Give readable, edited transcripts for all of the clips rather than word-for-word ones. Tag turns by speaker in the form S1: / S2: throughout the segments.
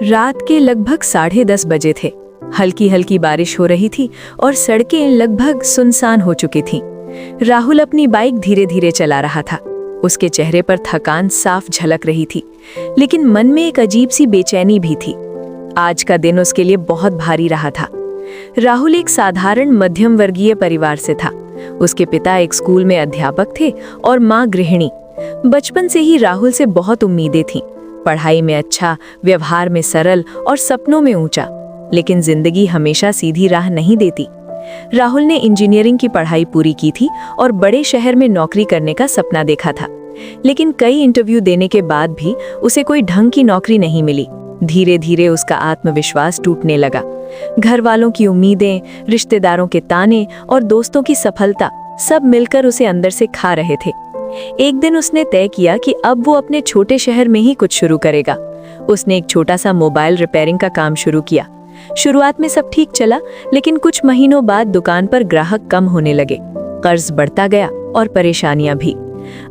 S1: रात के लगभग 10:30 बजे थे। हल्की हल्की बारिश हो रही थी और सड़कें लगभग सुनसान हो चुकी थीं। राहुल अपनी बाइक धीरे धीरे चला रहा था। उसके चेहरे पर थकान साफ झलक रही थी, लेकिन मन में एक अजीब सी बेचैनी भी थी। आज का दिन उसके लिए बहुत भारी रहा था। राहुल एक साधारण मध्यम वर्गीय परिवार से था। उसके पिता एक स्कूल में अध्यापक थे और माँ गृहिणी। बचपन से ही राहुल से बहुत उम्मीदें थीं, पढ़ाई में अच्छा, व्यवहार में सरल और सपनों में ऊंचा। लेकिन जिंदगी हमेशा सीधी राह नहीं देती। राहुल ने इंजीनियरिंग की पढ़ाई पूरी की थी और बड़े शहर में नौकरी करने का सपना देखा था। लेकिन कई इंटरव्यू देने के बाद भी उसे कोई ढंग की नौकरी नहीं मिली। धीरे धीरे उसका आत्मविश्वास टूटने लगा। घर वालों की उम्मीदें, रिश्तेदारों के ताने और दोस्तों की सफलता सब मिलकर उसे अंदर से खा रहे थे। एक दिन उसने तय किया कि अब वो अपने छोटे शहर में ही कुछ शुरू करेगा। उसने एक छोटा सा मोबाइल रिपेयरिंग का काम शुरू किया। शुरुआत में सब ठीक चला, लेकिन कुछ महीनों बाद दुकान पर ग्राहक कम होने लगे। कर्ज बढ़ता गया और परेशानियां भी।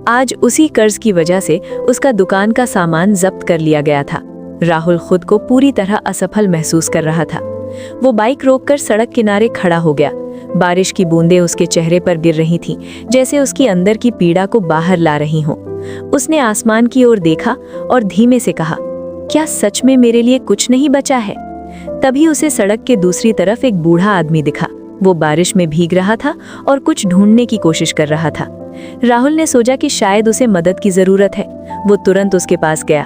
S1: आज उसी कर्ज की वजह से उसका दुकान का सामान जब्त कर लिया गया था। राहुल खुद को पूरी तरह असफल महसूस कर रहा था। वो बाइक रोककर सड़क किनारे खड़ा हो गया। बारिश की बूंदें उसके चेहरे पर गिर रही थीं, जैसे उसकी अंदर की पीड़ा को बाहर ला रही हों। उसने आसमान की ओर देखा और धीमे से कहा, क्या सच में मेरे लिए कुछ नहीं बचा है? तभी उसे सड़क के दूसरी तरफ एक बूढ़ा आदमी दिखा। वो बारिश में भीग रहा था और कुछ ढूंढने की कोशिश कर रहा था। राहुल ने सोचा कि शायद उसे मदद की जरूरत है। वो तुरंत उसके पास गया।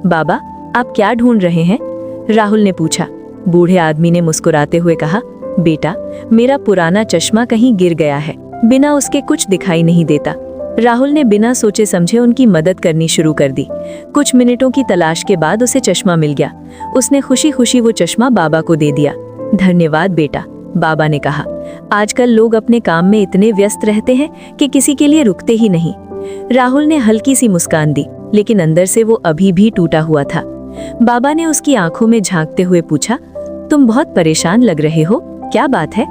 S1: बाबा, आप क्या ढूंढ रहे हैं? राहुल ने पूछा। बूढ़े आदमी ने मुस्कुराते हुए कहा, बेटा, मेरा पुराना चश्मा कहीं गिर गया है। बिना उसके कुछ दिखाई नहीं देता। राहुल ने बिना सोचे समझे उनकी मदद करनी शुरू कर दी। कुछ मिनटों की तलाश के बाद उसे चश्मा मिल गया। उसने खुशी खुशी वो चश्मा बाबा को दे दिया। धन्यवाद बेटा, बाबा ने कहा। आजकल लोग अपने काम में इतने व्यस्त रहते हैं कि किसी के लिए रुकते ही नहीं। राहुल ने हल्की सी मुस्कान दी, लेकिन अंदर से वो अभी भी टूटा हुआ था। बाबा ने उसकी आंखों में झांकते हुए पूछा, तुम बहुत परेशान लग रहे हो, क्या बात है?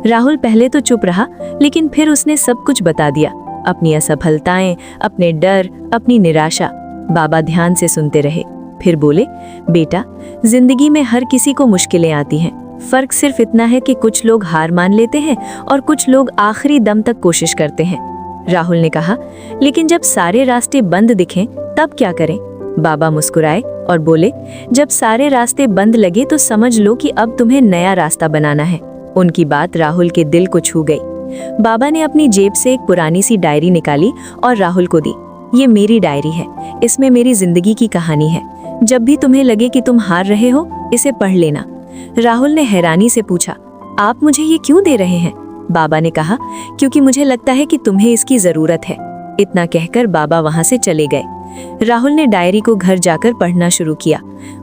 S1: राहुल पहले तो चुप रहा, लेकिन फिर उसने सब कुछ बता दिया। अपनी असफलताएं, अपने डर, अपनी निराशा। बाबा ध्यान से सुनते रहे, फिर बोले, बेटा, जिंदगी में हर किसी को मुश्किलें आती हैं। फर्क सिर्फ इतना है कि कुछ लोग हार मान लेते हैं और कुछ लोग आखिरी दम तक कोशिश करते हैं। राहुल ने कहा, लेकिन जब सारे रास्ते बंद दिखें तब क्या करें? बाबा मुस्कुराए और बोले, जब सारे रास्ते बंद लगे तो समझ लो कि अब तुम्हें नया रास्ता बनाना है। उनकी बात राहुल के दिल को छू गई। बाबा ने अपनी जेब से एक पुरानी सी डायरी निकाली और राहुल को दी। ये मेरी डायरी है, इसमें मेरी जिंदगी की कहानी है। जब भी तुम्हें लगे कि तुम हार रहे हो, इसे पढ़ लेना। राहुल ने हैरानी से पूछा, आप मुझे ये क्यों दे रहे हैं? बाबा ने कहा, क्योंकि मुझे लगता है कि तुम्हें इसकी जरूरत है। इतना कहकर बाबा वहां से चले गए। राहुल ने डायरी को घर जाकर पढ़ना शुरू किया।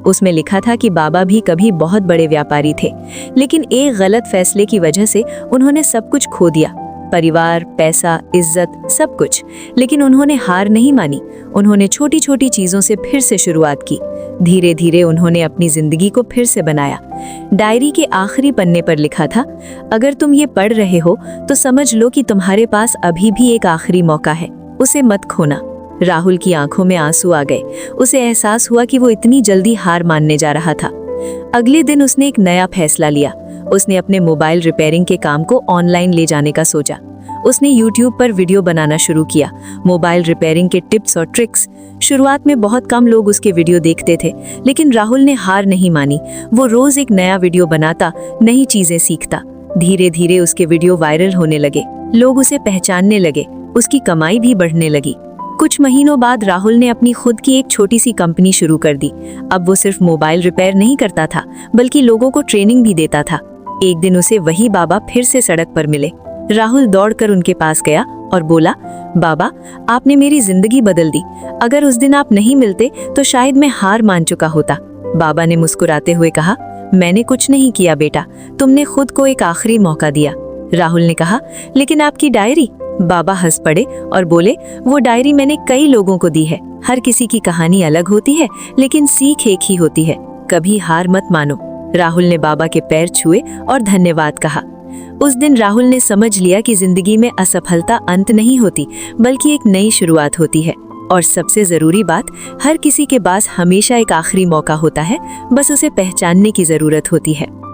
S1: उसमें लिखा था कि बाबा भी कभी बहुत बड़े व्यापारी थे, लेकिन एक गलत फैसले की वजह से उन्होंने सब कुछ खो दिया, परिवार, पैसा, इज्जत, सब कुछ। लेकिन उन्होंने हार नहीं मानी। उन्होंने छोटी छोटी चीजों से फिर से शुरुआत की। धीरे धीरे उन्होंने अपनी जिंदगी को फिर से बनाया। डायरी के आखिरी पन्ने पर लिखा था, अगर तुम ये पढ़ रहे हो तो समझ लो कि तुम्हारे पास अभी भी एक आखिरी मौका है, उसे मत खोना। राहुल की आंखों में आंसू आ गए। उसे एहसास हुआ कि वो इतनी जल्दी हार मानने जा रहा था। अगले दिन उसने एक नया फैसला लिया। उसने अपने मोबाइल रिपेयरिंग के काम को ऑनलाइन ले जाने का सोचा। उसने YouTube पर वीडियो बनाना शुरू किया, मोबाइल रिपेयरिंग के टिप्स और ट्रिक्स। शुरुआत में बहुत कम लोग उसके वीडियो देखते थे, लेकिन राहुल ने हार नहीं मानी। वो रोज एक नया वीडियो बनाता, नई चीजें सीखता। धीरे धीरे उसके वीडियो वायरल होने लगे। लोग उसे पहचानने लगे। उसकी कमाई भी बढ़ने लगी। कुछ महीनों बाद राहुल ने अपनी खुद की एक छोटी सी कंपनी शुरू कर दी। अब वो सिर्फ मोबाइल रिपेयर नहीं करता था, बल्कि लोगों को ट्रेनिंग भी देता था। एक दिन उसे वही बाबा फिर से सड़क पर मिले। राहुल दौड़कर उनके पास गया और बोला, बाबा, आपने मेरी जिंदगी बदल दी। अगर उस दिन आप नहीं मिलते तो शायद मैं हार मान चुका होता। बाबा ने मुस्कुराते हुए कहा, मैंने कुछ नहीं किया बेटा, तुमने खुद को एक आखिरी मौका दिया। राहुल ने कहा, लेकिन आपकी डायरी? बाबा हंस पड़े और बोले, वो डायरी मैंने कई लोगों को दी है। हर किसी की कहानी अलग होती है, लेकिन सीख एक ही होती है, कभी हार मत मानो। राहुल ने बाबा के पैर छुए और धन्यवाद कहा। उस दिन राहुल ने समझ लिया कि जिंदगी में असफलता अंत नहीं होती, बल्कि एक नई शुरुआत होती है।
S2: और सबसे ज़रूरी बात, हर किसी के पास हमेशा एक आखिरी मौका होता है, बस उसे पहचानने की ज़रूरत होती है।